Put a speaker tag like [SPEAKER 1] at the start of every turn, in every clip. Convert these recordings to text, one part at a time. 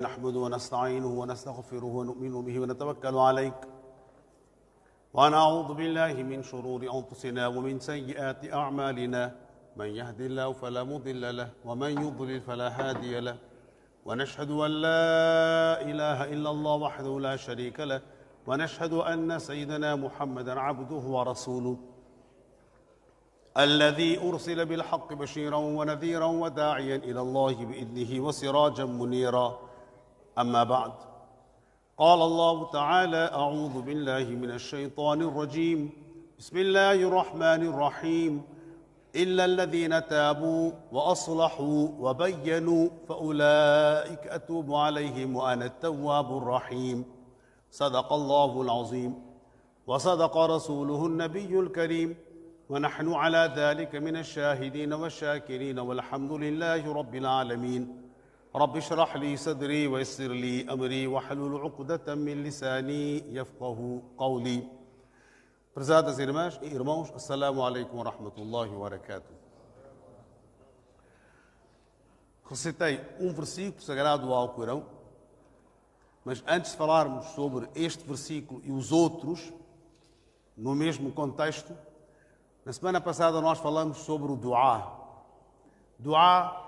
[SPEAKER 1] نحمده ونستعينه ونستغفره ونؤمن به ونتوكل عليك ونعوذ بالله من شرور أنفسنا ومن سيئات أعمالنا من يهد الله فلا مضل له ومن يضلل فلا هادي له ونشهد أن لا إله إلا الله وحده لا شريك له ونشهد أن سيدنا محمدا عبده ورسوله الذي أرسل بالحق بشيرا ونذيرا وداعيا إلى الله بإذنه وسراجا منيرا أما بعد قال الله تعالى أعوذ بالله من الشيطان الرجيم بسم الله الرحمن الرحيم إلا الذين تابوا وأصلحوا وبينوا فأولئك أتوب عليهم وأنا التواب الرحيم صدق الله العظيم وصدق رسوله النبي الكريم ونحن على ذلك من الشاهدين والشاكرين والحمد لله رب العالمين رب اشرح لي صدري ويسر لي أمري واحلل عقدة من لساني يفقه قولي. Prezadas irmãs e irmãos, assalamu alaikum wa rahmatullahi wa barakatuh. Recitei um versículo sagrado do Alcorão, mas antes de falarmos sobre este versículo e os outros, no mesmo contexto, na semana passada nós falamos sobre o duá. Duá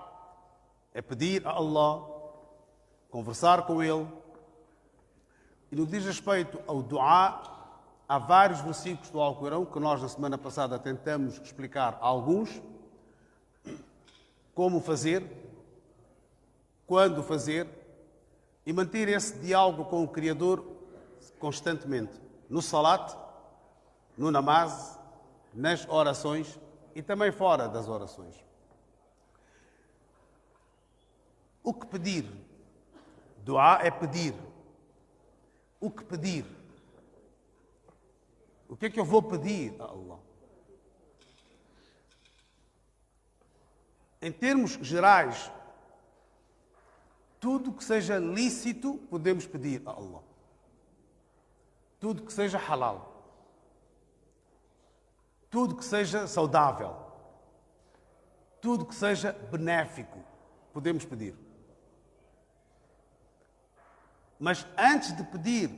[SPEAKER 1] é pedir a Allah, conversar com Ele. E no que diz respeito ao duá, há vários versículos do Alcorão que nós na semana passada tentamos explicar alguns. Como fazer, quando fazer e manter esse diálogo com o Criador constantemente. No salat, no namaz, nas orações e também fora das orações. O que pedir? Duá é pedir. O que pedir? O que é que eu vou pedir a Allah? Em termos gerais, tudo que seja lícito podemos pedir a Allah. Tudo que seja halal. Tudo que seja saudável. Tudo que seja benéfico podemos pedir. Mas antes de pedir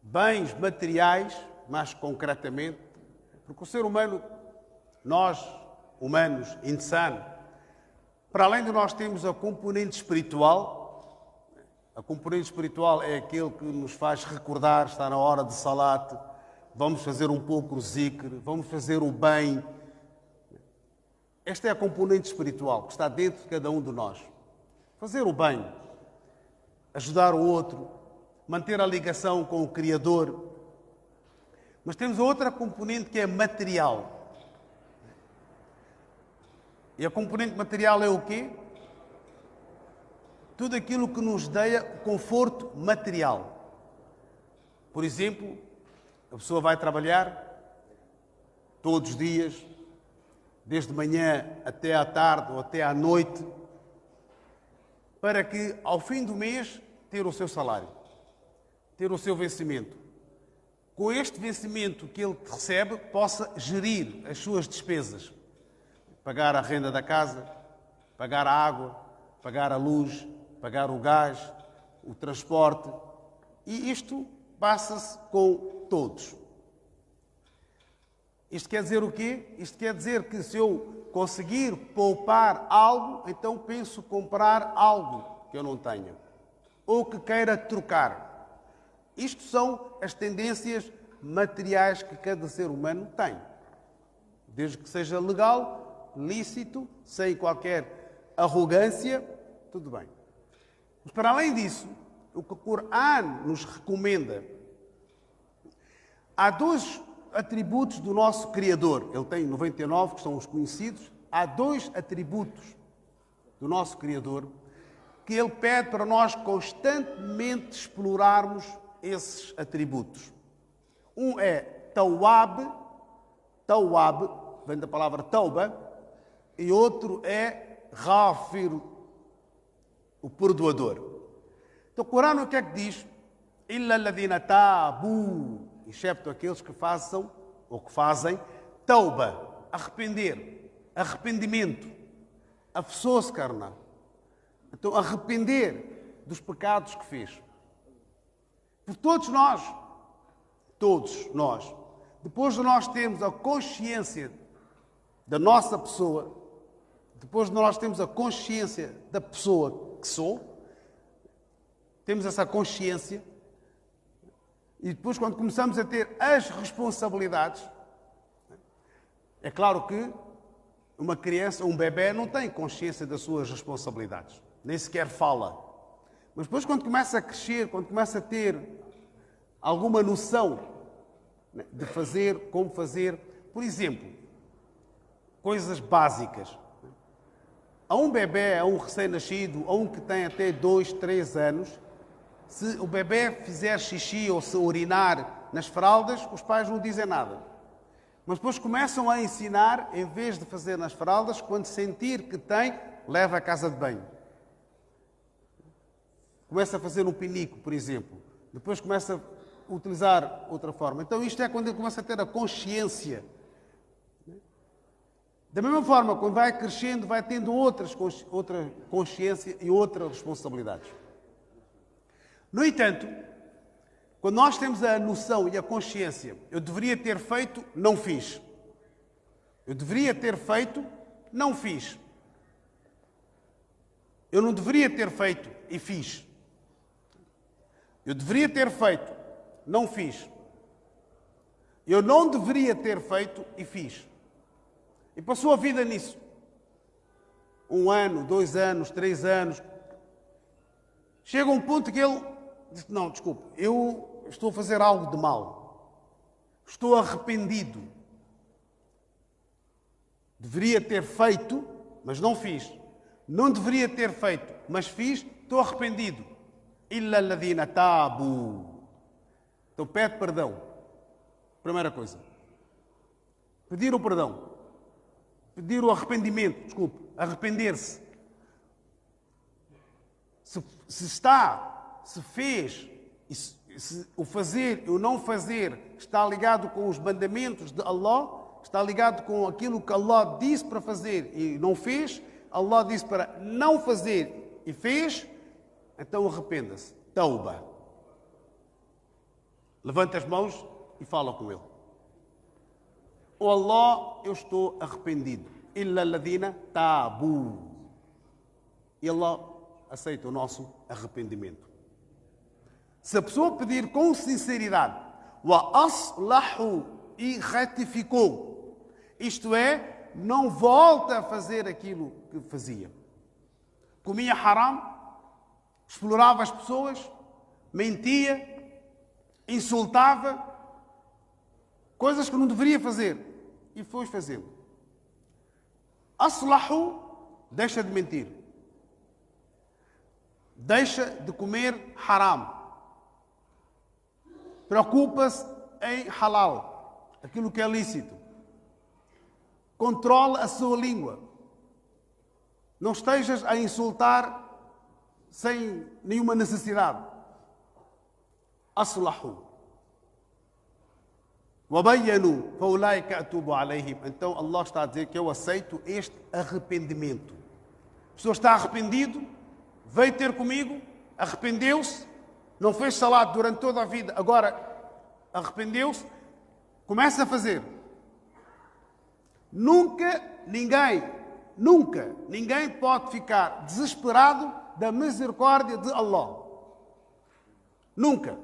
[SPEAKER 1] bens materiais, mais concretamente, porque o ser humano, nós, humanos, insano, para além de nós termos a componente espiritual, a componente espiritual é aquele que nos faz recordar, está na hora de salat, vamos fazer um pouco o zikr, vamos fazer o bem. Esta é a componente espiritual que está dentro de cada um de nós. Fazer o bem, ajudar o outro, manter a ligação com o Criador. Mas temos outra componente que é material. E a componente material é o quê? Tudo aquilo que nos dê conforto material. Por exemplo, a pessoa vai trabalhar todos os dias, desde manhã até à tarde ou até à noite, para que, ao fim do mês, ter o seu salário, ter o seu vencimento. Com este vencimento que ele recebe, possa gerir as suas despesas. Pagar a renda da casa, pagar a água, pagar a luz, pagar o gás, o transporte. E isto passa-se com todos. Isto quer dizer o quê? Isto quer dizer que se eu conseguir poupar algo, então penso comprar algo que eu não tenha, ou que queira trocar. Isto são as tendências materiais que cada ser humano tem. Desde que seja legal, lícito, sem qualquer arrogância, tudo bem. Mas para além disso, o que o Corão nos recomenda, há dois atributos do nosso Criador. Ele tem 99, que são os conhecidos. Há dois atributos do nosso Criador que Ele pede para nós constantemente explorarmos esses atributos. Um é Tawwab, Tawwab, vem da palavra Tauba, e outro é Ghafir, o perdoador. Então o Corão o que é que diz? Illa alladhina tabu, excepto aqueles que façam ou que fazem tauba, arrependimento, afsous carnal. Então, arrepender dos pecados que fez. Por todos nós, depois de nós termos a consciência da nossa pessoa, depois de nós termos a consciência da pessoa que sou, temos essa consciência, e depois quando começamos a ter as responsabilidades, é claro que uma criança, um bebê, não tem consciência das suas responsabilidades, nem sequer fala. Mas depois quando começa a crescer, quando começa a ter alguma noção de fazer, como fazer, por exemplo, coisas básicas. A um bebê, a um recém-nascido, a um que tem até 2, 3 anos, se o bebê fizer xixi ou se urinar nas fraldas, os pais não dizem nada. Mas depois começam a ensinar, em vez de fazer nas fraldas, quando sentir que tem, leva à casa de banho. Começa a fazer um pinico, por exemplo. Depois começa a utilizar outra forma. Então isto é quando ele começa a ter a consciência. Da mesma forma, quando vai crescendo, vai tendo outra consciência e outras responsabilidades. No entanto, quando nós temos a noção e a consciência, eu deveria ter feito, não fiz. Eu deveria ter feito, não fiz. Eu não deveria ter feito e fiz. Eu deveria ter feito, não fiz. Eu não deveria ter feito e fiz. E passou a vida nisso. 1 ano, 2 anos, 3 anos. Chega um ponto que ele diz, não, desculpe, eu estou a fazer algo de mal. Estou arrependido. Deveria ter feito, mas não fiz. Não deveria ter feito, mas fiz, estou arrependido. Illa alladhina tabu. Então pede perdão. Primeira coisa. Pedir o perdão. Pedir o arrependimento, desculpe, arrepender-se. Se fez, se o fazer e o não fazer está ligado com os mandamentos de Allah, está ligado com aquilo que Allah disse para fazer e não fez, Allah disse para não fazer e fez, então arrependa-se. Tauba. Levanta as mãos e fala com ele. Oh Allah, eu estou arrependido. Illa alladhina tabu. E Allah aceita o nosso arrependimento. Se a pessoa pedir com sinceridade, wa aslahu, e retificou, isto é, não volta a fazer aquilo que fazia. Comia haram, explorava as pessoas, mentia, insultava, coisas que não deveria fazer. E foi fazendo. Aslahu, deixa de mentir. Deixa de comer haram. Preocupa-se em halal, aquilo que é lícito. Controla a sua língua. Não estejas a insultar sem nenhuma necessidade. Aslahu. وَبَيَّنُوا فَأُولَٰئِكَ أَتُوبُ عَلَيْهِمْ. Então Allah está a dizer que eu aceito este arrependimento. A pessoa está arrependido, veio ter comigo, arrependeu-se, não fez salat durante toda a vida, agora arrependeu-se, começa a fazer. Nunca ninguém pode ficar desesperado da misericórdia de Allah. Nunca.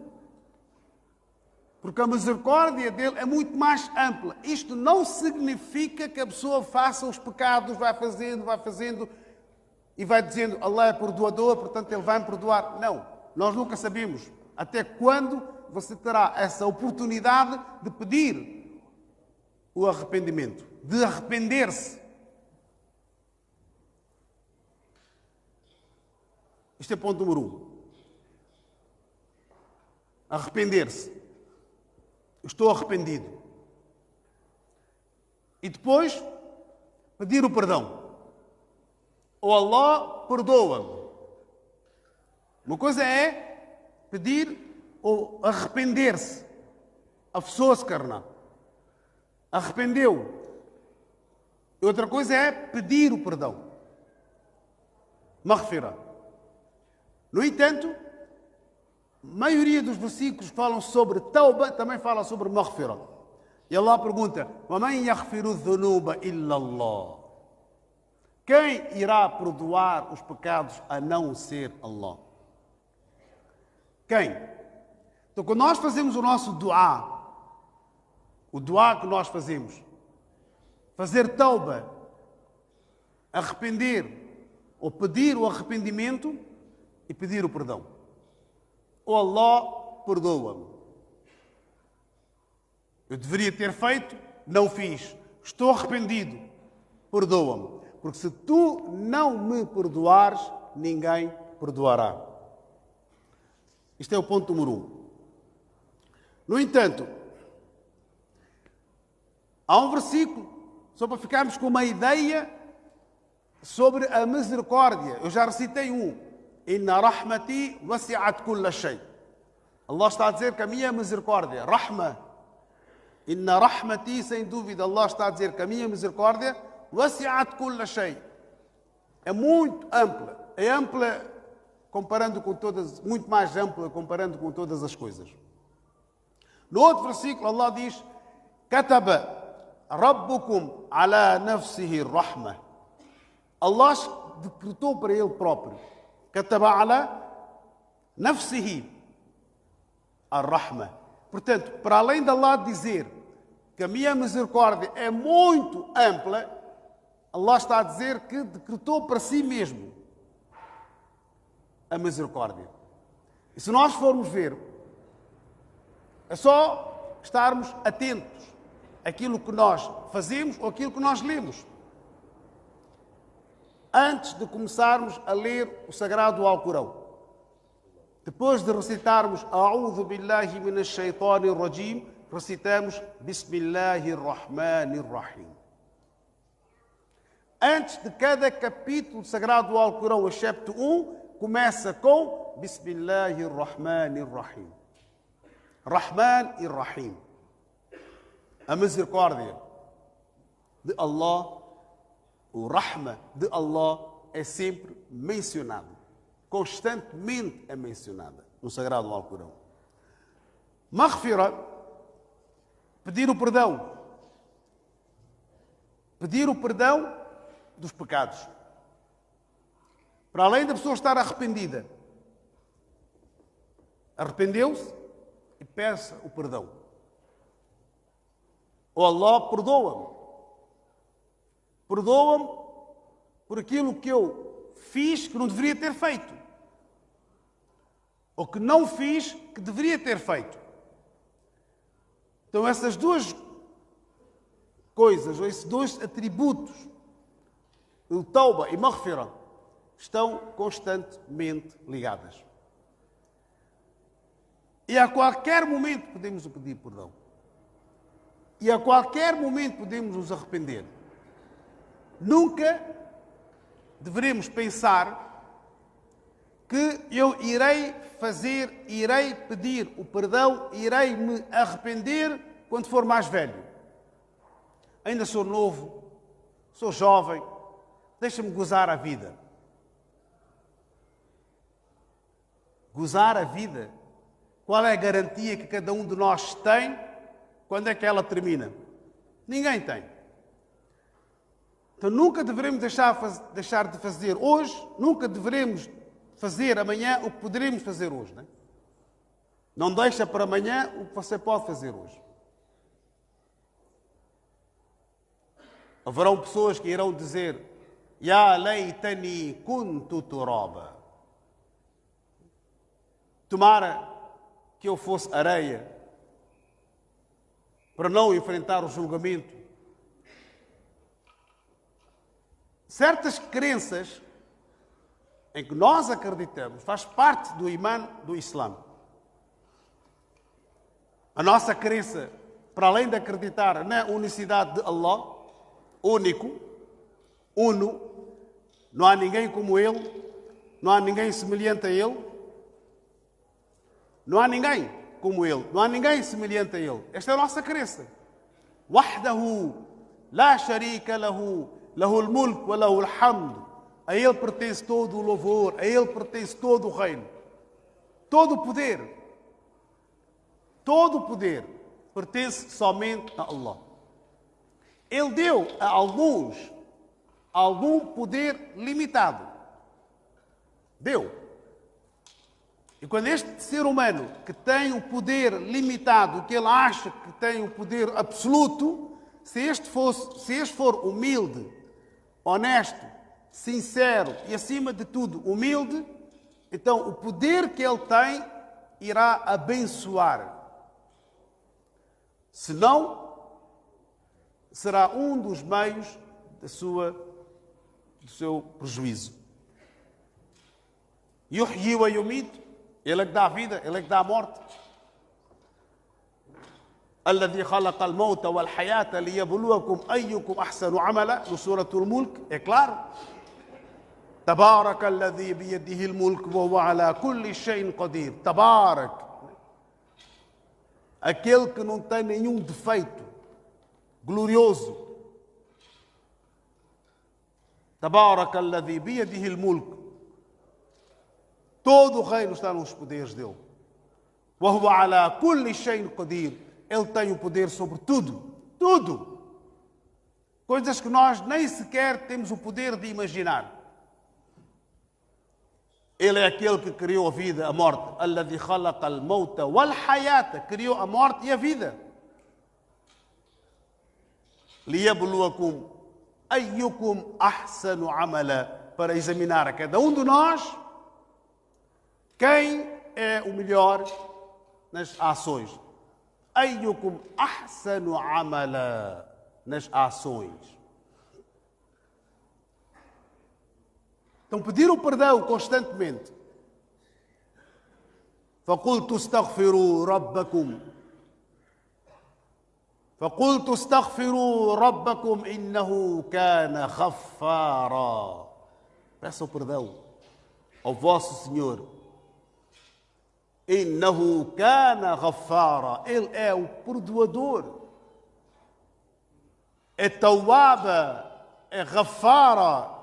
[SPEAKER 1] Porque a misericórdia dele é muito mais ampla. Isto não significa que a pessoa faça os pecados, vai fazendo e vai dizendo Allah é perdoador, portanto ele vai me perdoar. Não, nós nunca sabemos até quando você terá essa oportunidade de pedir o arrependimento, de arrepender-se. Este é o ponto número 1. Arrepender-se. Estou arrependido. E depois, pedir o perdão. Oh Allah, perdoa-me. Uma coisa é pedir ou arrepender-se. A pessoa se carna. Arrependeu. E outra coisa é pedir o perdão. Maghfira. No entanto, a maioria dos versículos que falam sobre tauba também fala sobre maghfira. E Allah pergunta: وَمَنْ يَغْفِرُ الذُّنُوبَ إِلَّا اللَّهُ. Quem irá perdoar os pecados a não ser Allah? Quem? Então, quando nós fazemos o nosso duá, o duá que nós fazemos, fazer tauba, arrepender, ou pedir o arrependimento e pedir o perdão. Oh Allah, perdoa-me. Eu deveria ter feito, não fiz. Estou arrependido, perdoa-me. Porque se tu não me perdoares, ninguém perdoará. Isto é o ponto número 1. No entanto, há um versículo, só para ficarmos com uma ideia sobre a misericórdia. Eu já recitei um. Inna rahmati wasi'at kulla shay. Allah está a dizer que a minha misericórdia, rahma, inna rahmati, sem dúvida, Allah está a dizer que a minha misericórdia, wasi'at kulla shay, é muito ampla. É ampla comparando com todas, muito mais ampla comparando com todas as coisas. No outro versículo, Allah diz: Kataba Rabbukum ala nafsihi rahma. Allah decretou para Ele próprio. Kataba ala nafsihi ar-rahma. Portanto, para além de Allah dizer que a minha misericórdia é muito ampla, Allah está a dizer que decretou para si mesmo a misericórdia. E se nós formos ver, é só estarmos atentos àquilo que nós fazemos ou àquilo que nós lemos. Antes de começarmos a ler o Sagrado Alcorão, depois de recitarmos A'udhu billahi minash shaitanir rajim, recitamos Bismillahir Rahmanir Rahim. Antes de cada capítulo do Sagrado Alcorão, excepto um, começa com Bismillahir Rahmanir Rahim. Rahman e Rahim. A misericórdia de Allah, o Rahma de Allah é sempre mencionado. Constantemente é mencionada no Sagrado Alcorão. Maghfira, pedir o perdão. Pedir o perdão dos pecados. Para além da pessoa estar arrependida, arrependeu-se e peça o perdão. Oh Allah, perdoa-me. Perdoa-me por aquilo que eu fiz que não deveria ter feito. Ou que não fiz que deveria ter feito. Então essas duas coisas, ou esses dois atributos, o Tauba e Maghfira, estão constantemente ligadas. E a qualquer momento podemos pedir perdão. E a qualquer momento podemos nos arrepender. Nunca devemos pensar que eu irei pedir o perdão, irei me arrepender quando for mais velho. Ainda sou novo, sou jovem, deixa-me gozar a vida. Gozar a vida? Qual é a garantia que cada um de nós tem quando é que ela termina? Ninguém tem. Então nunca devemos deixar de fazer hoje, nunca devemos fazer amanhã o que poderemos fazer hoje. Não deixa para amanhã o que você pode fazer hoje. Haverão pessoas que irão dizer: Ya laytani kuntu turaba. Tomara que eu fosse areia para não enfrentar o julgamento. Certas crenças em que nós acreditamos faz parte do imã do Islã. A nossa crença, para além de acreditar na unicidade de Allah, único, uno, não há ninguém como Ele, não há ninguém semelhante a Ele, não há ninguém como Ele, não há ninguém semelhante a Ele. Esta é a nossa crença. Wahdahu, la sharika lahu, lahu al-mulk wa lahu al-hamd, A Ele pertence todo o louvor, a Ele pertence todo o reino. Todo o poder pertence somente a Allah. Ele deu a alguns algum poder limitado. Deu. E quando este ser humano que tem o poder limitado, que ele acha que tem o poder absoluto, se este for humilde, honesto, sincero e, acima de tudo, humilde, então o poder que ele tem irá abençoar. Se não, será um dos meios do seu prejuízo. Yuhyi wa yumit, ele é que dá a vida, ele é que dá a morte. الذي خلق الموت والحياة ليبلوكم أيكم أحسن عملا, no Suratul Mulk, é claro. تبارك الذي بيده الملك وهو على كل شيء قدير. تبارك, aquele que não tem nenhum defeito, glorioso. تبارك الذي بيده الملك, todo o reino está nos poderes dele. وهو على كل شيء قدير, ele tem o poder sobre tudo, tudo. Coisas que nós nem sequer temos o poder de imaginar. Ele é aquele que criou a vida, a morte. الذي خلق الموت والحياة, criou a morte e a vida. ليبلوكم أيكم أحسن عملا, para examinar a cada um de nós quem é o melhor nas ações. أيكم أحسن عملا, nas ações. Então, pedir o perdão constantemente. فقلت استغفروا ربكم فقلت استغفروا ربكم إنه كان غفارا. Peça o perdão ao vosso Senhor. إنه كان غفارا, ele é o perdoador. É توابا, é غفارا.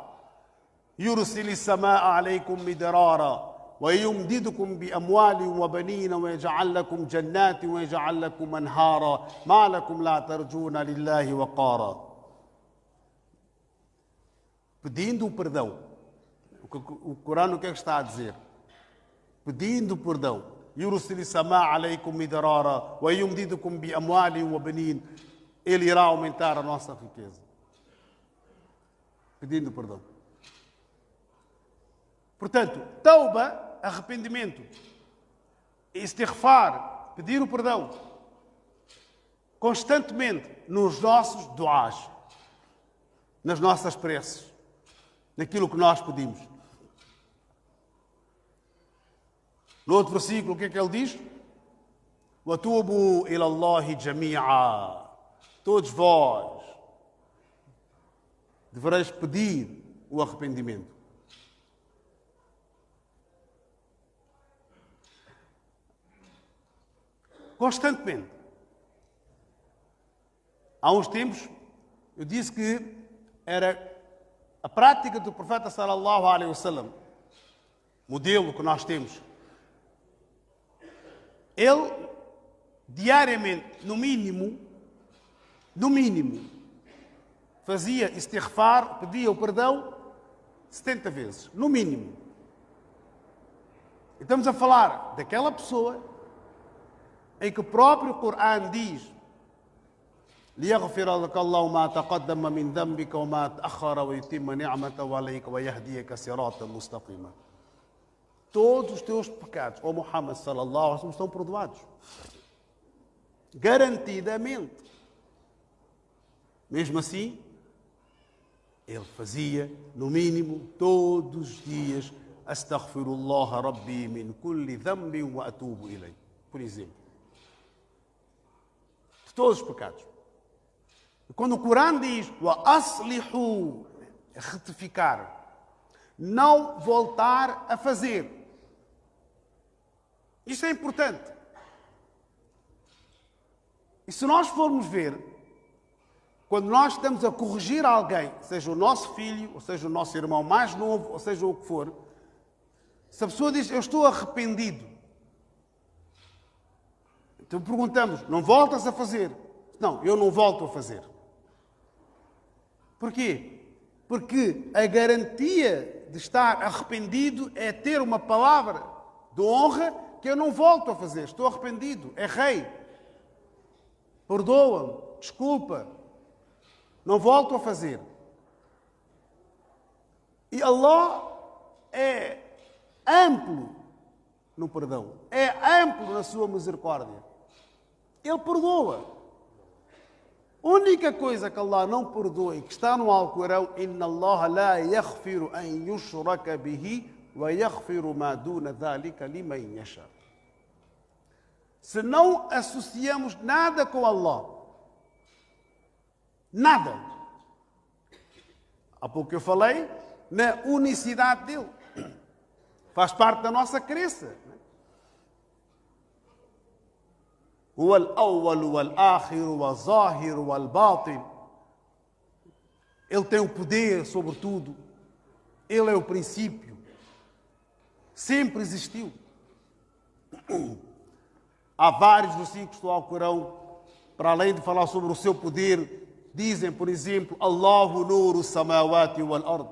[SPEAKER 1] يرسل السماء عليكم مدرارا ويمددكم بأموال وبنين ويجعل لكم جنات ويجعل لكم أنهارا ما لكم لا ترجون لله وقارا. Pedindo o perdão. O Corão o que é que está a dizer? Pedindo o perdão. يرسل السماء عليكم مدرارا ويمددكم بأموال وبنين, ele irá aumentar a nossa riqueza. Pedindo perdão. Portanto, tauba, arrependimento, istighfar, pedir o perdão, constantemente nos nossos duás, nas nossas preces, naquilo que nós pedimos. No outro versículo, o que é que ele diz? وَتُوبُوا إِلَى اللَّهِ جَمِيعًا. Todos vós devereis pedir o arrependimento. Constantemente. Há uns tempos, eu disse que era a prática do profeta sallallahu alaihi wasallam, modelo que nós temos. Ele, diariamente, no mínimo, fazia istighfar, pedia o perdão 70 vezes, no mínimo. E estamos a falar daquela pessoa em que o próprio Corão diz: ليغفر لك الله ما تقدم من ذنبك وما تأخر ويتم نعمته عليك ويهديك صراطا مستقيما. Todos os teus pecados, ó Muhammad sallallahu alaihi wasallam, estão perdoados. Garantidamente. Mesmo assim, ele fazia, no mínimo, todos os dias: astaghfirullah rabbi min kulli dhanbin wa atubu ilayh. Por exemplo. De todos os pecados. E quando o Corão diz wa aslihu, retificar, não voltar a fazer. Isto é importante. E se nós formos ver, Quando nós estamos a corrigir alguém, seja o nosso filho, ou seja o nosso irmão mais novo, ou seja o que for, se a pessoa diz, eu estou arrependido, então perguntamos, não voltas a fazer? Não, eu não volto a fazer. Porquê? Porque a garantia de estar arrependido é ter uma palavra de honra que eu não volto a fazer. Estou arrependido, errei. Perdoa-me, desculpa. Não volto a fazer. E Allah é amplo no perdão. É amplo na sua misericórdia. Ele perdoa. A única coisa que Allah não perdoa e que está no Alcorão, Inna Allah la yaghfiru an yushraka bihi wa yaghfiru ma duna dhalika liman yasha. Se não associamos nada com Allah, nada. Há pouco eu falei na unicidade dele. Faz parte da nossa crença. هو الأول والآخر والظاهر والباطن. Ele tem o poder sobre tudo. Ele é o princípio. Sempre existiu. Há vários versículos do Alcorão, para além de falar sobre o seu poder, dizem, por exemplo, Allahu nuru samawati wal ard.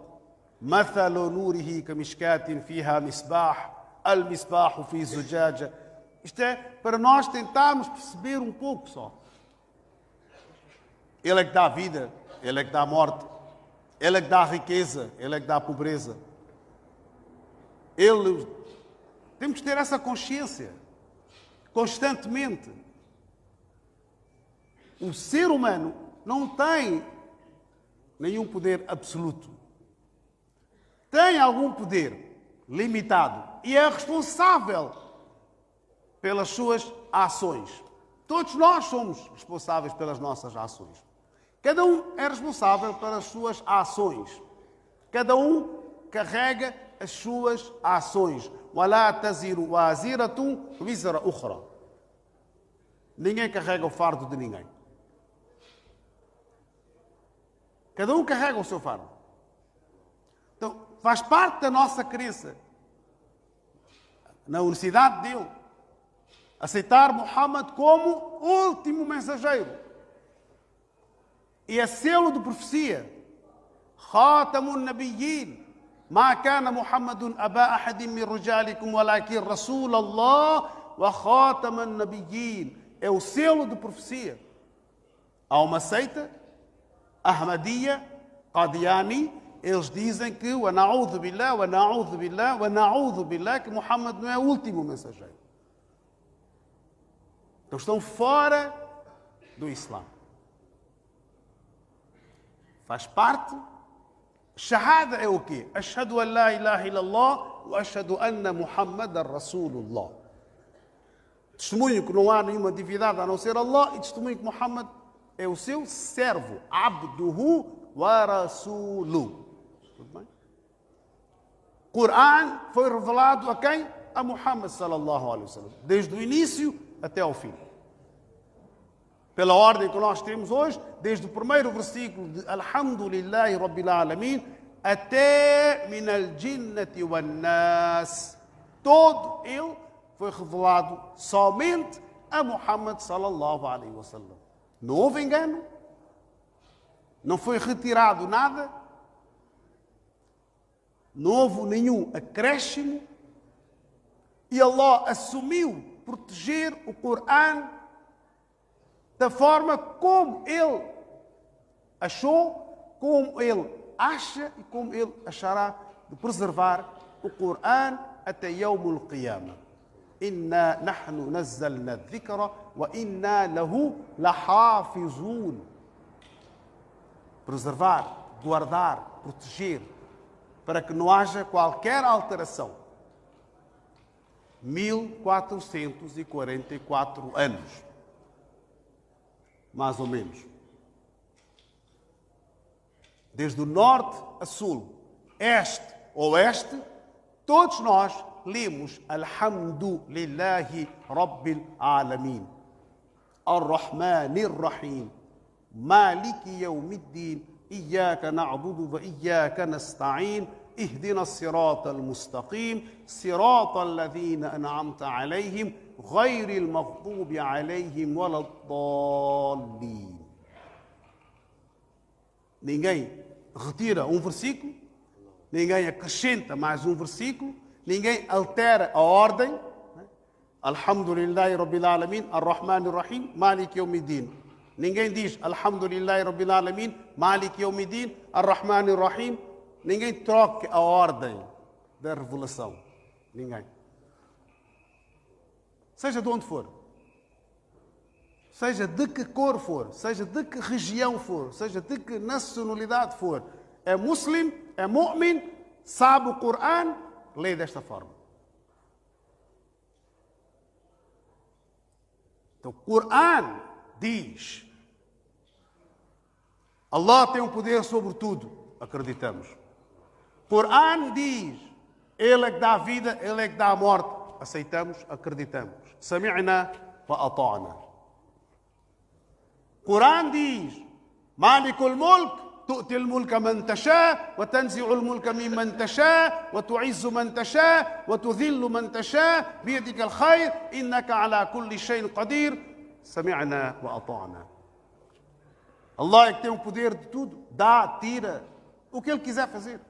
[SPEAKER 1] Mathalu nurihi kamishkatin fiha misbah. Al-misbahu fi zujaja. Isto é para nós tentarmos perceber um pouco só. Ele é que dá a vida, Ele é que dá a morte, Ele é que dá a riqueza, Ele é que dá a pobreza. Temos que ter essa consciência, constantemente. O ser humano não tem nenhum poder absoluto. Tem algum poder limitado e é responsável pelas suas ações. Todos nós somos responsáveis pelas nossas ações. Cada um é responsável pelas suas ações. Cada um carrega as suas ações. وَلَا تَزِرُ وَازِرَةٌ وِزْرَ أُخْرَى. Ninguém carrega o fardo de ninguém. Cada um carrega o seu fardo. Então, faz parte da nossa crença, na unicidade dele, aceitar Muhammad como último mensageiro. E é selo de profecia. Khatamun Nabiyyin. Ma kana Muhammadun aba ahadin min rijalikum walakin Rasul Allah wa Khatamun Nabiyyin. É o selo de profecia. Há uma seita, Ahmadiyya, Qadiani, eles dizem que wa na'udhu billah, wa na'udhu billah, wa na'udhu billah, que Muhammad não é o último mensageiro. Então estão fora do Islã. Faz parte. Shahada é o quê? Ashhadu an la ilaha illallah wa ashhadu anna Muhammadan Rasulullah. Testemunho que não há nenhuma divindade a não ser Allah e testemunho que Muhammad é o seu servo. Abduhu wa Rasuluh. Tudo bem? Coran foi revelado a quem? A Muhammad sallallahu alaihi wasallam. Desde o início até ao fim. Pela ordem que nós temos hoje, desde o primeiro versículo de Alhamdulillahi Rabbil Alamin até Minal Jinnati wan Nas. Todo ele foi revelado somente a Muhammad sallallahu alaihi wasallam. Não houve engano, não foi retirado nada, não houve nenhum acréscimo e Allah assumiu proteger o Coran da forma como ele achou, como ele acha e como ele achará de preservar o Coran até Yawm al-Qiyamah. Inna nahnu nazzalna dhikra wa inna lahu lahafizun. Preservar, guardar, proteger, para que não haja qualquer alteração. 1444 anos. Mais ou menos. Desde o norte a sul, este a oeste, todos nós lemos Alhamdulillahi Rabbil Alamin, Ar-Rahmanir Rahim, مالك يوم الدين إياك نعبد وإياك نستعين اهدنا الصراط المستقيم صراط الذين أنعمت عليهم غير المغضوب عليهم ولا الضالين. Ninguém retira um versículo, ninguém acrescenta mais um versículo, ninguém altera a ordem. Alhamdulillahi Rabbil Alamin, Ar-Rahman Ar-Rahim, Malik Yawmiddin. Ninguém diz Alhamdulillahi Rabbil Alamin, Malik Yawmiddin, Ar-Rahman Ar-Rahim. Ninguém troca a ordem da revelação. Ninguém. Seja de onde for. Seja de que cor for. Seja de que região for. Seja de que nacionalidade for. É muslim, é mu'min, sabe o Corão, lê desta forma. Então, o Corão diz: Allah tem um poder sobre tudo. Acreditamos. O Corão diz: Ele é que dá a vida, Ele é que dá a morte. Aceitamos, acreditamos. Sami'na wa ata'na. O Corão diz: Malikul Mulk, تؤتي الملك من تشاء وتنزع الملك ممن تشاء وتعز من تشاء وتذل من تشاء بيدك الخير إنك على كل شيء قدير سمعنا وأطعنا. Allah é que tem o poder de tudo, dá, tira, o que Ele quiser fazer,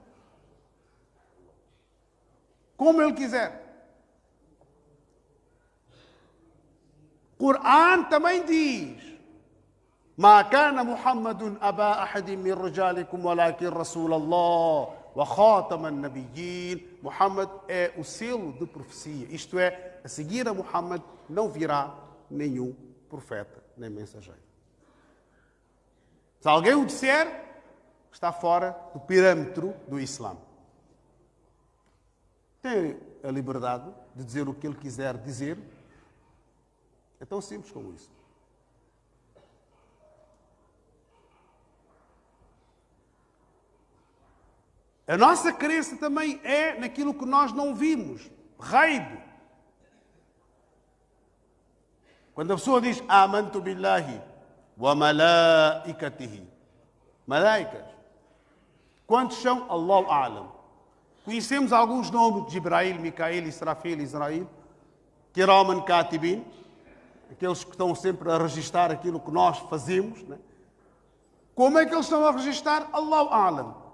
[SPEAKER 1] como Ele quiser. O Corão também diz: ما كان محمد أبا أحد من رجالكم ولكن رسول الله وخاتم النبيين. Muhammad é o selo de profecia, isto é, a seguir a Muhammad não virá nenhum profeta nem mensageiro. Se alguém o disser, está fora do parâmetro do Islã. Tem a liberdade de dizer o que ele quiser dizer. É tão simples como isso. A nossa crença também é naquilo que nós não vimos. Ghaibo. Quando a pessoa diz Amantu billahi wa malaikatihi. Malaicas. Quantos são? Allahu a'lam. Conhecemos alguns nomes de Jibrail, Micael, Israfil, Israel. Kiraman Katibin. Aqueles que estão sempre a registrar aquilo que nós fazemos. Né? Como é que eles estão a registrar? Allahu a'lam.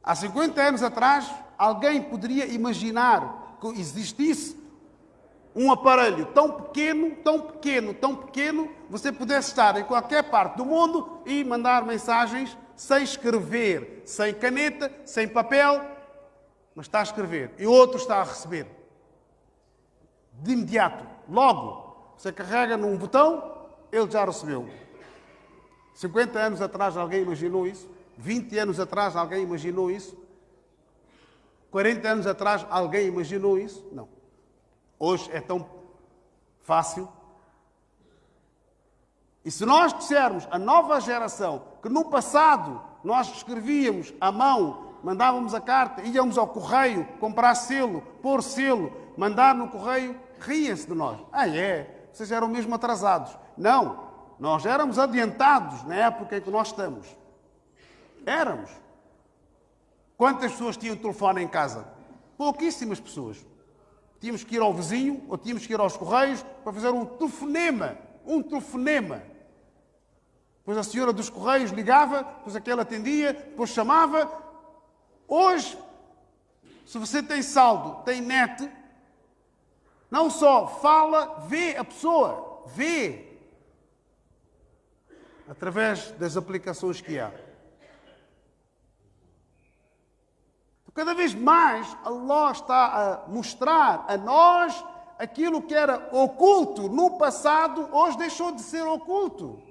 [SPEAKER 1] Há 50 anos atrás, alguém poderia imaginar que existisse um aparelho tão pequeno, tão pequeno, tão pequeno, você pudesse estar em qualquer parte do mundo e mandar mensagens sem escrever, sem caneta, sem papel, mas está a escrever e outro está a receber. De imediato, logo, você carrega num botão, ele já recebeu. 50 anos atrás alguém imaginou isso? 20 anos atrás alguém imaginou isso? 40 anos atrás alguém imaginou isso? Não. Hoje é tão fácil. E se nós dissermos à nova geração que no passado nós escrevíamos à mão, mandávamos a carta, íamos ao correio comprar selo, pôr selo, mandar no correio, ria-se de nós. Ah, vocês eram mesmo atrasados. Não, nós éramos adiantados na época em que nós estamos. Éramos. Quantas pessoas tinham telefone em casa? Pouquíssimas pessoas. Tínhamos que ir ao vizinho ou tínhamos que ir aos correios para fazer um telefonema. Um telefonema. Depois a senhora dos correios ligava, depois aquela atendia, depois chamava. Hoje, se você tem saldo, tem net, não só fala, vê a pessoa. Vê. Através das aplicações que há. Cada vez mais, Allah está a mostrar a nós aquilo que era oculto no passado, hoje deixou de ser oculto.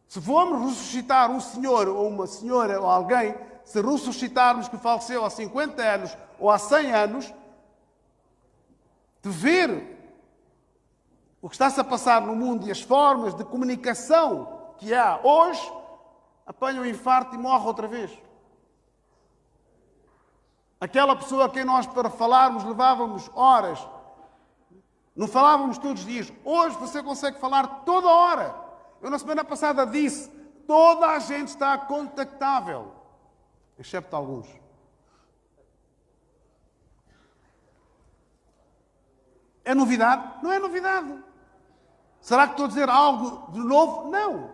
[SPEAKER 1] Se formos ressuscitar um senhor ou uma senhora ou alguém, se ressuscitarmos que faleceu há 50 anos ou há 100 anos, de ver o que está-se a passar no mundo e as formas de comunicação que há hoje, apanha um infarto e morre outra vez. Aquela pessoa a quem nós, para falarmos, levávamos horas, Não falávamos todos os dias. Hoje você consegue falar toda hora. Eu na semana passada disse, toda a gente está contactável, excepto alguns. É novidade? Não é novidade. Será que estou a dizer algo de novo? Não.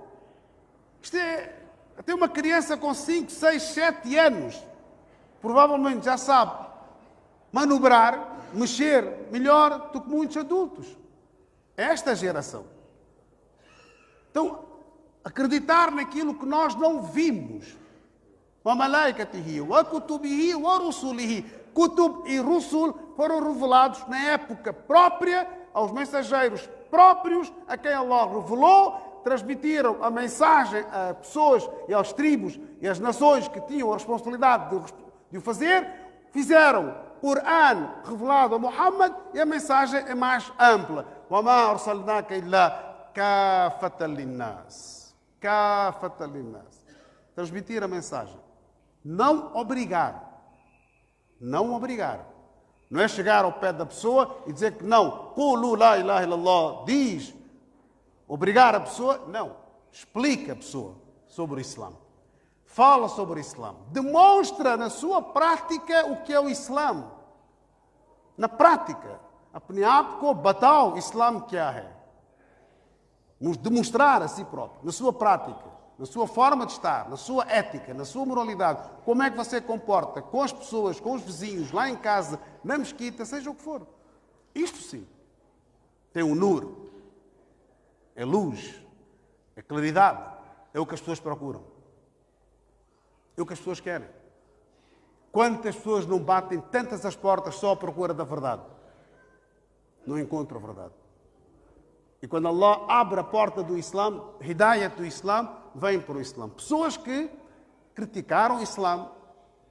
[SPEAKER 1] Isto é... Até uma criança com 5, 6, 7 anos provavelmente já sabe manobrar, mexer melhor do que muitos adultos. É esta geração. Então, acreditar naquilo que nós não vimos. Wa malaikatihi, wa kutubihi, wa rusulihi. Kutub e Rusul foram revelados na época própria aos mensageiros próprios a quem Allah revelou, transmitiram a mensagem a pessoas e aos tribos e às nações que tinham a responsabilidade de o fazer, fizeram o Coran revelado a Muhammad e a mensagem é mais ampla. وَمَا أَرْسَلْنَاكَ إِلَّا كَافَةً لِلنَّاسِ. كَافَةً لِلنَّاسِ. Transmitir a mensagem. Não obrigar. Não obrigar. Não é chegar ao pé da pessoa e dizer que não. Qulu la ilaha illallah. Diz. Obrigar a pessoa. Não. Explica a pessoa sobre o Islã. Fala sobre o Islã. Demonstra na sua prática o que é o Islã. Na prática. अपने आप को बताओ इस्लाम क्या है. Demonstrar a si próprio, na sua prática, na sua forma de estar, na sua ética, na sua moralidade, como é que você comporta com as pessoas, com os vizinhos, lá em casa, na mesquita, seja o que for. Isto sim, tem um nur, é luz, é claridade, é o que as pessoas procuram, é o que as pessoas querem. Quantas pessoas não batem tantas as portas só à procura da verdade? Não encontram a verdade. E quando Allah abre a porta do Islã, Hidayat do Islã, vem para o Islã. Pessoas que criticaram o Islã,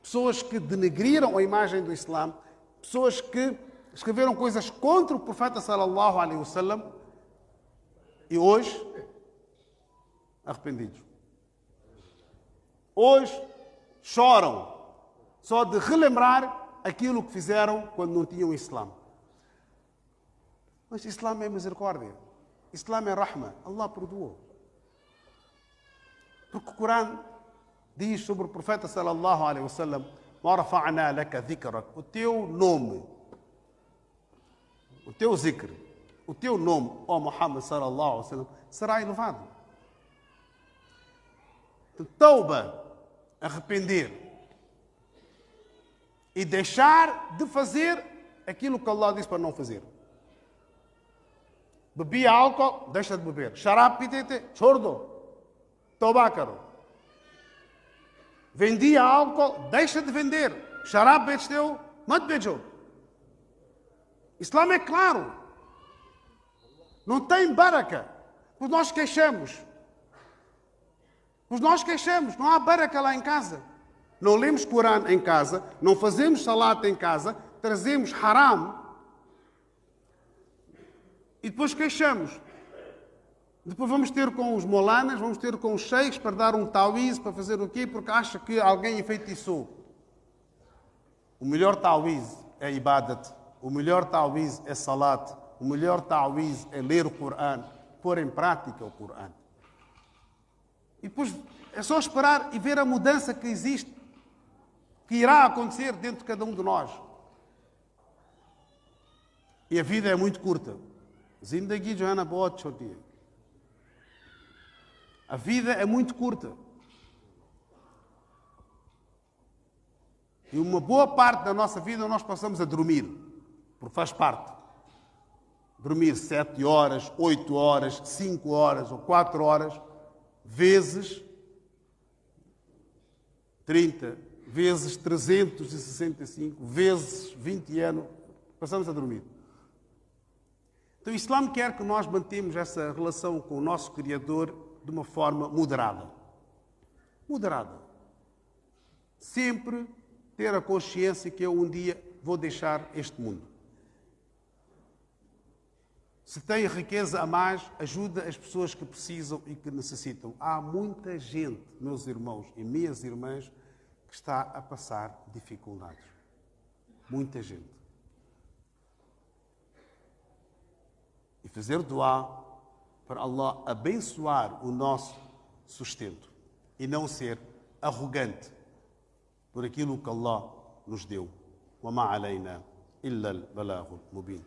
[SPEAKER 1] pessoas que denegriram a imagem do Islã, pessoas que escreveram coisas contra o profeta sallallahu alaihi wasallam e hoje arrependidos. Hoje choram só de relembrar aquilo que fizeram quando não tinham o Islã. Mas Islã é misericórdia. Islã é rahma. Allah perdoou. Porque o Corão diz sobre o profeta sallallahu alaihi wasallam: "Wa rafa'na laka dhikrak", o teu nome, o teu zikr, o teu nome, ó Muhammad sallallahu alaihi wasallam, será elevado. Tauba, arrepender e deixar de fazer aquilo que Allah diz para não fazer. Bebia álcool, deixa de beber. Sharab pitete, छोड़ दो. Tauba करो. Vendia álcool, deixa de vender. Sharab बेचते हो, मत बेचो. Islã é claro. Não tem baraka. Pois nós queixamos. Pois nós queixamos. Não há baraka lá em casa. Não lemos Corão em casa. Não fazemos salat em casa. Trazemos haram. E depois queixamos. Depois vamos ter com os molanas, vamos ter com os sheikhs para dar um tawiz, para fazer o quê? Porque acha que alguém enfeitiçou. O melhor tawiz é ibadat. O melhor tawiz é salat. O melhor tawiz é ler o Corão. Pôr em prática o Corão. E depois é só esperar e ver a mudança que existe, que irá acontecer dentro de cada um de nós. E a vida é muito curta. जिंदगी जो है ना बहुत छोटी है. A vida é muito curta. E uma boa parte da nossa vida nós passamos a dormir, porque faz parte. Dormir 7 horas, 8 horas, 5 horas ou 4 horas, vezes 30, vezes 365, vezes 20 anos, passamos a dormir. Então o Islã quer que nós mantemos essa relação com o nosso Criador de uma forma moderada. Moderada. Sempre ter a consciência que eu um dia vou deixar este mundo. Se tem riqueza a mais, ajuda as pessoas que precisam e que necessitam. Há muita gente, meus irmãos e minhas irmãs, que está a passar dificuldades. Muita gente. fazer dua para Allah abençoar o nosso sustento e não ser arrogante por aquilo que Allah nos deu. وما علينا إلا البلاغ المبين.